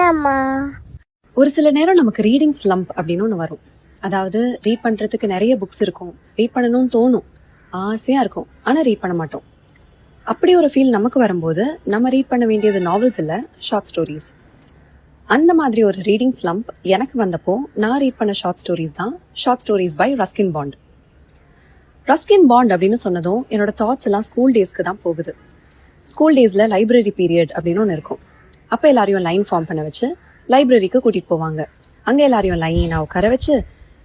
இல்லம்மா. ஒரு சில நேரம் நமக்கு ரீடிங் ஸ்லம்ப் அப்படின்னு ஒன்று வரும். அதாவது ரீட் பண்ணுறதுக்கு நிறைய புக்ஸ் இருக்கும், ரீட் பண்ணணும்னு தோணும், ஆசையாக இருக்கும், ஆனால் ரீட் பண்ண மாட்டோம். அப்படி ஒரு ஃபீல் நமக்கு வரும்போது நம்ம ரீட் பண்ண வேண்டியது நாவல்ஸ் இல்லை, ஷார்ட் ஸ்டோரிஸ். அந்த மாதிரி ஒரு ரீடிங் ஸ்லம்ப் எனக்கு வந்தப்போ நான் ரீட் பண்ண ஷார்ட் ஸ்டோரிஸ் தான் short stories by Ruskin Bond. Ruskin Bond அப்படின்னு சொன்னதும் என்னோட தாட்ஸ் எல்லாம் ஸ்கூல் டேஸ்க்கு தான் போகுது. ஸ்கூல் டேஸில் லைப்ரரி பீரியட் அப்படின்னு ஒன்று இருக்கும். அப்போ எல்லாரையும் லைன் ஃபார்ம் பண்ண வச்சு லைப்ரரிக்கு கூட்டிகிட்டு போவாங்க. அங்கே எல்லாரையும் லைனாக உட்கார வச்சு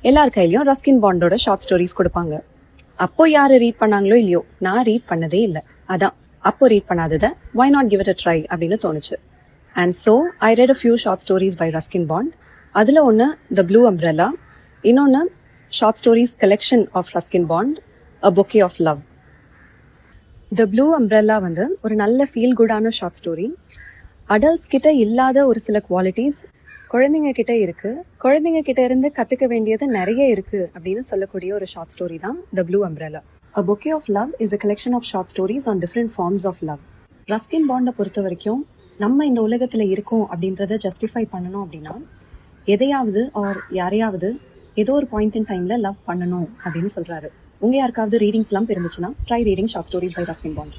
எல்லார் கையிலையும் ரஸ்கின் பாண்டோட ஷார்ட் ஸ்டோரிஸ் கொடுப்பாங்க. அப்போ யார் ரீட் பண்ணாங்களோ இல்லையோ, நான் ரீட் பண்ணதே இல்லை. அதான் அப்போ read பண்ணாததை why not give it a try அப்படின்னு தோணுச்சு. And so I read a few short stories by Ruskin Bond. அதில் ஒன்று The Blue Umbrella, இன்னொன்று Short Stories Collection of Ruskin Bond, A Bouquet of Love. The Blue Umbrella வந்து ஒரு நல்ல feel குடான short story. Adults கிட்ட இல்லாத ஒரு சில குவாலிட்டிஸ் குழந்தைங்க கிட்ட இருக்கு, குழந்தைங்க கிட்ட இருந்து கற்றுக்க வேண்டியது நிறைய இருக்கு அப்படின்னு சொல்லக்கூடிய ஒரு ஷார்ட் ஸ்டோரி தான் The Blue Umbrella. A Bouquet of Love is a collection of short stories on different forms of love. Ruskin பாண்டை பொறுத்த வரைக்கும் நம்ம இந்த உலகத்தில் இருக்கோம் அப்படின்றத ஜஸ்டிஃபை பண்ணணும் அப்படின்னா எதையாவது ஆர் யாரையாவது ஏதோ ஒரு பாயிண்ட் இன் டைமில் லவ் பண்ணணும் அப்படின்னு சொல்கிறாரு. உங்கள் யாருக்காவது ரீடிங் ஸ்லம்ப் இருந்துச்சுன்னா try reading short stories by Ruskin bond.